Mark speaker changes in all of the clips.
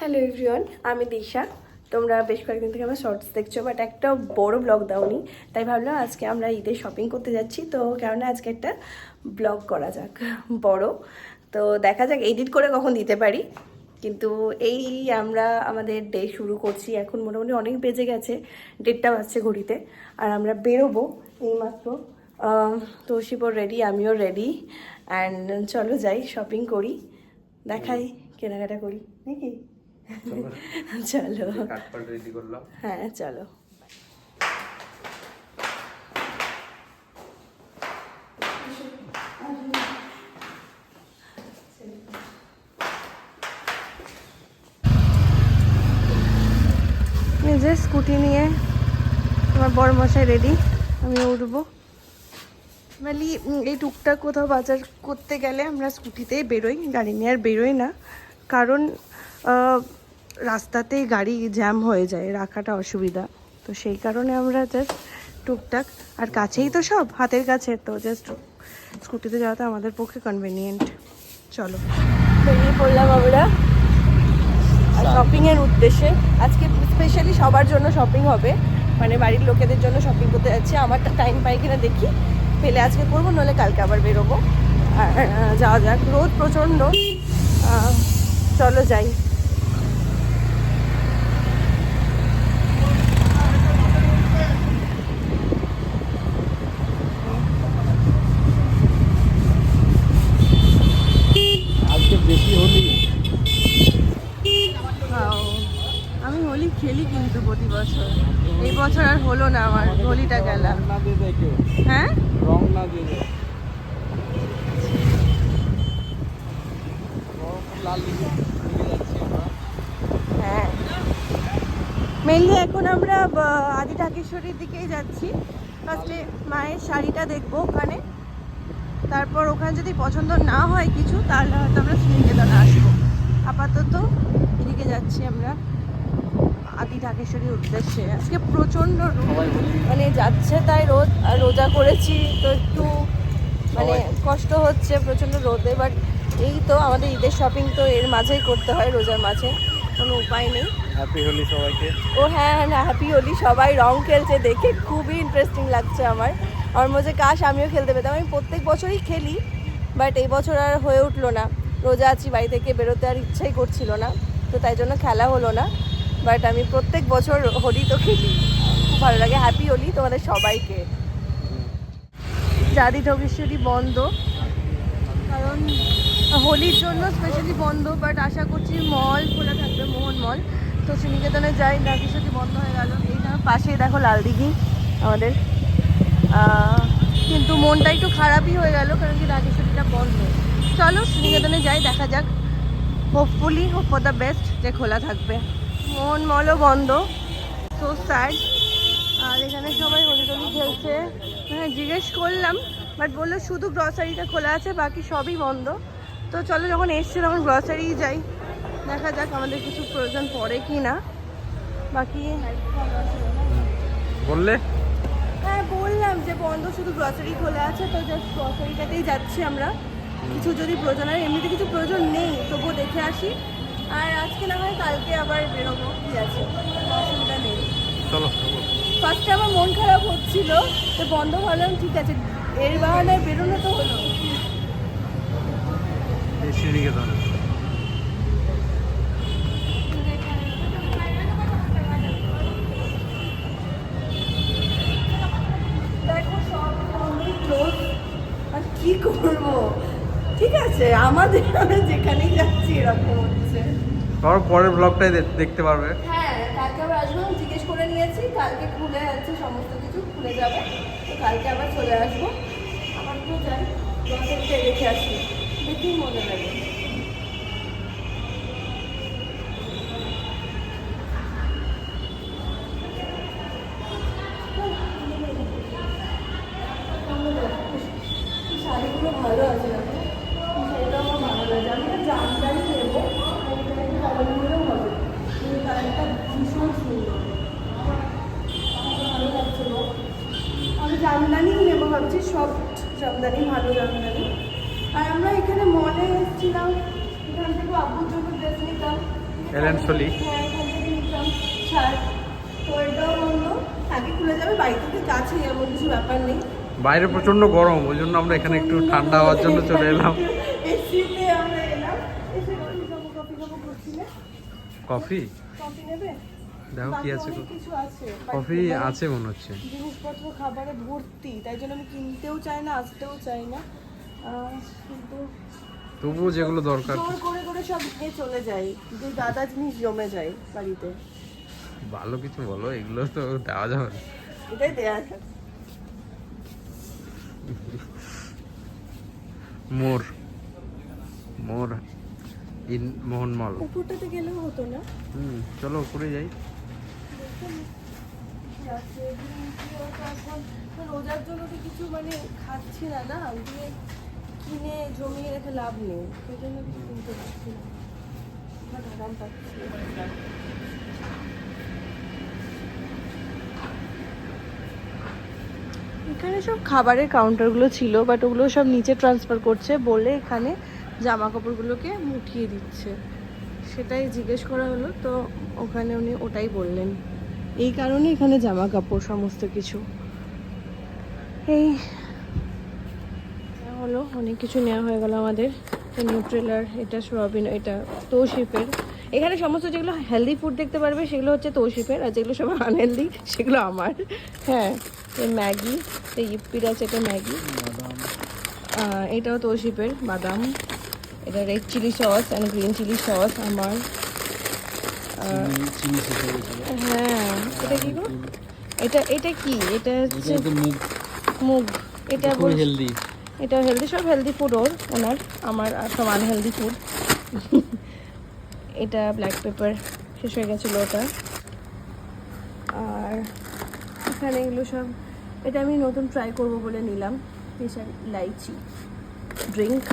Speaker 1: Hello everyone, আমি দিশা। তোমরা বেশ কয়েকদিন থেকে আমার শর্টস দেখছো, বাট একটা বড় ব্লগ দাওনি, তাই ভাবলাম আজকে আমরা ঈদের শপিং করতে যাচ্ছি। তো কেননা আজকে একটা ব্লগ করা যাক বড়। তো দেখা যাক এডিট করে কখন দিতে পারি। কিন্তু এই আমরা আমাদের ডে শুরু করছি, এখন মোটামুটি অনেক বেজে গেছে, 1:30 বাজছে ঘড়িতে। আর আমরা বেরোবো এইমাত্র। তো শিবর রেডি, আমিও রেডি। অ্যান্ড চলো যাই, শপিং করি, দেখাই, কেনাকাটা করি নাকি। চলো হ্যাঁ চলো। নিজে স্কুটি নিয়ে আমার বড় মশাই রেডি, আমিও উঠবো। মানে এই টুকটাক কোথাও বাজার করতে গেলে আমরা স্কুটিতেই বেরোই, গাড়ি নিয়ে আর বেরোই না, কারণ রাস্তাতেই গাড়ি জ্যাম হয়ে যায়, রাখাটা অসুবিধা। তো সেই কারণে আমরা জাস্ট টুকটাক, আর কাছেই তো সব হাতের কাছে, তো জাস্ট স্কুটিতে যাওয়াটা আমাদের পক্ষে কনভেনিয়েন্ট। চলো বেরিয়ে পড়লাম আমরা শপিংয়ের উদ্দেশ্যে। আজকে স্পেশালি সবার জন্য শপিং হবে, মানে বাড়ির লোকেদের জন্য শপিং করতে যাচ্ছি। আমারটা টাইম পাই কিনা দেখি, পেলে আজকে করবো, নাহলে কালকে আবার বেরোবো। আর যাওয়া যাক, রোদ প্রচণ্ড, চলো যাই। আমি হোলি খেলি কিন্তু প্রতি বছর, এই বছর আর হলো না আমার হোলিটা গেল। হ্যাঁ রং না দিয়ে দেয়, হ্যাঁ মেনলি এখন আমরা আদি ঢাকেশ্বরীর দিকেই যাচ্ছি। ফার্স্টে মায়ের শাড়িটা দেখবো ওখানে, তারপর ওখানে যদি পছন্দ না হয় কিছু, তাহলে হয়তো আমরা শ্রীনিকেতনে আসবো। আপাতত এদিকে যাচ্ছি আমরা আদি ঢাকেশ্বরীর উদ্দেশ্যে। আজকে প্রচণ্ড মানে যাচ্ছে তাই রোদ, আর রোজা করেছি তো একটু মানে কষ্ট হচ্ছে প্রচণ্ড রোদে, বাট এই তো আমাদের ঈদের শপিং তো এর মাঝেই করতে হয়, রোজার মাঝে, কোনো উপায় নেই।
Speaker 2: হ্যাপি হোলি সবাইকে।
Speaker 1: ও হ্যাঁ হ্যাঁ, হ্যাপি হোলি। সবাই রং খেলছে দেখে খুবই ইন্টারেস্টিং লাগছে আমার মধ্যে, কাশ আমিও খেলতে পেতাম। আমি প্রত্যেক বছরই খেলি, বাট এই বছর আর হয়ে উঠলো না, রোজা আছি, বাড়ি থেকে বেরোতে আর ইচ্ছাই করছিল না, তো তাই জন্য খেলা হলো না। বাট আমি প্রত্যেক বছর হোলি তো খেলি, খুব ভালো লাগে। হ্যাপি হোলি তোমাদের সবাইকে। আদি ঢাকেশ্বরী বন্ধ, কারণ হোলির জন্য স্পেশালি বন্ধ, বাট আশা করছি মল খোলা থাকবে, মোহন মল। তো শ্রীনিকেতনে যাই, ঢাকেশ্বরী বন্ধ হয়ে গেল। এই না পাশেই দেখো লালদিঘি আমাদের, কিন্তু মনটা একটু খারাপই হয়ে গেল, কারণ কি ঢাকেশ্বরীটা বন্ধ। চলো শ্রীনিকেতনে যাই, দেখা যাক, হোপ ফর দ্য বেস্ট যে খোলা থাকবে। মোহন মলও বন্ধ, সো স্যাড। আর এখানে সবাই হোলি টোলি খেলছে, হ্যাঁ জিজ্ঞেস করলাম, বাট বললো শুধু গ্রসারিটা খোলা আছে, বাকি সবই বন্ধ। তো চলো যখন এসছে তখন গ্রসারি যাই, দেখা যাক আমাদের কিছু প্রয়োজন পড়ে কি না। বাকি
Speaker 2: বললে
Speaker 1: হ্যাঁ বললাম যে বন্ধ, শুধু গ্রসারি খোলা আছে, তো জাস্ট গ্রসারিটাতেই যাচ্ছি আমরা। কিছু যদি প্রয়োজন হয়, এমনিতে কিছু প্রয়োজন নেই, তবুও দেখে আসি। আর আজকে না হয় কালকে আবার বেরোবো, কি আছে, অসুবিধা নেই।
Speaker 2: চলো।
Speaker 1: ফার্স্টে আমার মন খারাপ হচ্ছিল, তো বন্ধ ভাবলাম ঠিক আছে, এর বাহানায় বেরোনো তো হলো।
Speaker 2: শ্রীনিকেতন
Speaker 1: দেখো সব বন্ধই ক্লোজ, আর কি করবো, ঠিক আছে আমাদের, আমরা যেখানেই যাচ্ছি এরকম হচ্ছে।
Speaker 2: তারপর পরের ব্লগটাই দেখতে পারবে।
Speaker 1: হ্যাঁ কালকে আবার আসবো, জিজ্ঞেস করে নিয়েছি, কালকে খুলে যাচ্ছে, সমস্ত কিছু খুলে যাবে, তো কালকে আবার চলে আসবো। আমার তো যাই গ্রসারিটা রেখে আসি, দেখি মনে লাগে। শাড়িগুলো ভালো আছে, শাড়িটা আমার ভালো লাগে। আমি তো জামদানি নেবো, কালারগুলোও হবে, কিন্তু কালারটা ভীষণ সুন্দর, ভালো লাগছে। আমি জামদানি নেবো ভাবছি, সফট জামদানি, ভালো জামদানি। আর আমরা এখানে মলে এসেছিলাম, এখান থেকে আব্বুর জন্য ড্রেস নিতাম,
Speaker 2: এলেন সলি।
Speaker 1: হ্যাঁ, এখান থেকে নিলাম শার্ট। তো এটাও বন্ধ, আগে খুলে যাবে, বাড়ি থেকে কাছে, এমন কিছু ব্যাপার নেই।
Speaker 2: বাইরে প্রচন্ড গরম, ওই জন্য আমরা এখানে একটু ঠান্ডা হওয়ার জন্য চলে এলাম।
Speaker 1: এসিতে আমরা এলাম, এসে কফি খাবো করছিলে।
Speaker 2: কফি
Speaker 1: কফি নেবে?
Speaker 2: দেখো কি
Speaker 1: বাকি
Speaker 2: আছে।
Speaker 1: অনেক কিছু আছে।
Speaker 2: কফি
Speaker 1: বাড়িতে
Speaker 2: আছে মনে হচ্ছে।
Speaker 1: জিনিসপত্র খাবারে ভর্তি, তাই জন্য আমি কিনতেও চাই না, আসতেও চাই না। কিন্তু
Speaker 2: তবুও যেগুলো দরকার।
Speaker 1: জোর করে করে সব নিয়ে চলে যাই, যে দাদা জিনিস জমে যায় বাড়িতে।
Speaker 2: ভালো কিছু বলো, এগুলো তো দেওয়া যাবে না।
Speaker 1: এটাই দেয়া যাবে।
Speaker 2: মোর মোর ইন মোহন মল।
Speaker 1: উপরটাতে গেলেও হতো না?
Speaker 2: চলো উপরে যাই।
Speaker 1: কি আছে? এখন রোজার জন্য তো কিছু মানে খাচ্ছি না, না দিয়ে কিনে জমিয়ে রেখে লাভ নেই, সেই জন্য কিছু কিনতে পারছি না, আরাম পাচ্ছি। এখানে সব খাবারের কাউন্টারগুলো ছিল, বাট ওগুলো সব নিচে ট্রান্সফার করছে বলে এখানে জামা কাপড়গুলোকে মুঠিয়ে দিচ্ছে, সেটাই জিজ্ঞেস করা হলো। তো ওখানে উনি ওটাই বললেন, এই কারণে এখানে জামা কাপড় সমস্ত কিছু। এই হলো, অনেক কিছু নেওয়া হয়ে গেল আমাদের। নিউট্রেলার, এটা সোয়াবিন, এটা তৌশিফের। এখানে সমস্ত যেগুলো হেলদি ফুড দেখতে পারবে সেগুলো হচ্ছে তৌশিফের, আর যেগুলো সব আনহেলদি সেগুলো আমার। হ্যাঁ, এই ম্যাগি, এই ইপ্পির আছে, এটা ম্যাগি। এটাও তৌশিফের, বাদাম। এটা red chilli sauce and green chilli sauce আমার। হ্যাঁ, এটা কি গো? এটা কি? এটা হচ্ছে মুগ। এটা হেলদি, এটা হেলদি, সব হেলদি ফুড ওনার, আমার সব আনহেলদি ফুড। এটা ব্ল্যাক পেপার শেষ হয়ে গেছিলো ওটা। আর এখানে এগুলো সব, এটা আমি নতুন ট্রাই করব বলে নিলাম, স্পেশাল ইলাইচি ড্রিঙ্ক।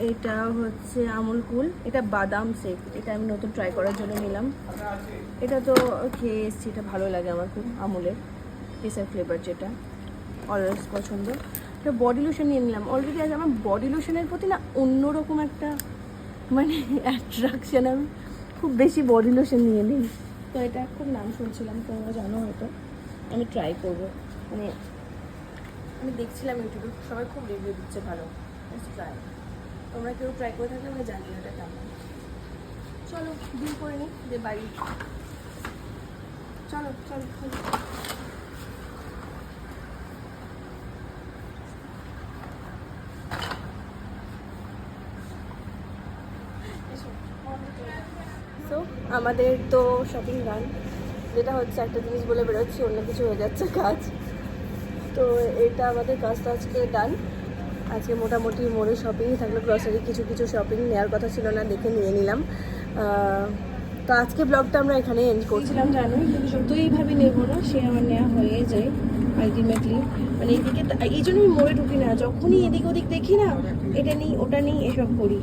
Speaker 1: এটা হচ্ছে আমুল কুল, এটা বাদাম শেক, এটা আমি নতুন ট্রাই করার জন্য নিলাম। এটা তো খেয়ে এসেছি, এটা ভালো লাগে আমার খুব, আমুলের কেসার ফ্লেভার, যেটা অলওয়েজ পছন্দ। এটা বডি লোশন নিয়ে নিলাম। অলরেডি আজ আমার বডি লোশনের প্রতি না অন্যরকম একটা মানে অ্যাট্রাকশন, আমি খুব বেশি বডি লোশন নিয়ে নিই। তো এটা খুব নাম শুনছিলাম, তোমরা জানো হয়তো, আমি ট্রাই করবো। মানে আমি দেখছিলাম ইউটিউবে সবাই খুব রিভিউ দিচ্ছে ভালো, ট্রাই। তোমরা কেউ ট্রাই করে থাকলে আমরা জানি এটা কেমন। চলো বিল করে নিই, যে বাড়ি। চলো চলো চলো। তো আমাদের তো শপিং ডান, যেটা হচ্ছে একটা জিনিস বলে বেরোচ্ছি, অন্য কিছু হয়ে যাচ্ছে কাজ। তো এটা আমাদের কাজটা আজকে ডান। আজকে মোটামুটি মোড়ে শপিংই থাকলো, গ্রসারি কিছু কিছু শপিং নেওয়ার কথা ছিল না, দেখে নিয়ে নিলাম। তো আজকে ব্লগটা আমরা এখানে এন্ড করছিলাম, জানোই, কিন্তু এইভাবে নেবো না, সে আমার নেওয়া হয়ে যায় আলটিমেটলি। মানে এইদিকে, এই জন্য আমি মোড়ে ঢুকি না, যখনই এদিক ওদিক দেখি না, এটা নিই ওটা নিই এসব করি।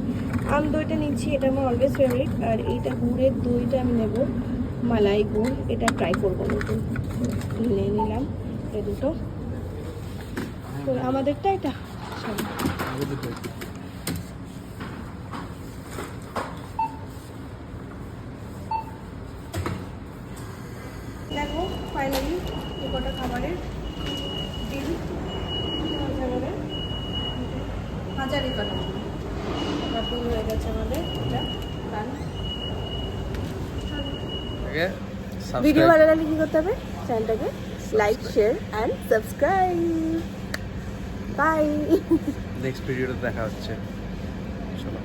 Speaker 1: আম দইটা নিচ্ছি, এটা আমার অলওয়েজ ফেভারিট। আর এইটা গুড়ের দইটা আমি নেব, মালাই গুড়, এটা ট্রাই করবো নতুন, নিয়ে নিলাম এই দুটো। তো আমাদেরটা এটা দেখো, ফাইনালি এই কটা খাবারের বিল 1000 বিল হয়ে গেছে আমাদের। এটা ডান। ভিডিও ভালো লাগলে কি করতে হবে? চ্যানেলটাকে like, share and subscribe. Bye.
Speaker 2: Next ভিডিওতে দেখা হচ্ছে, চলো।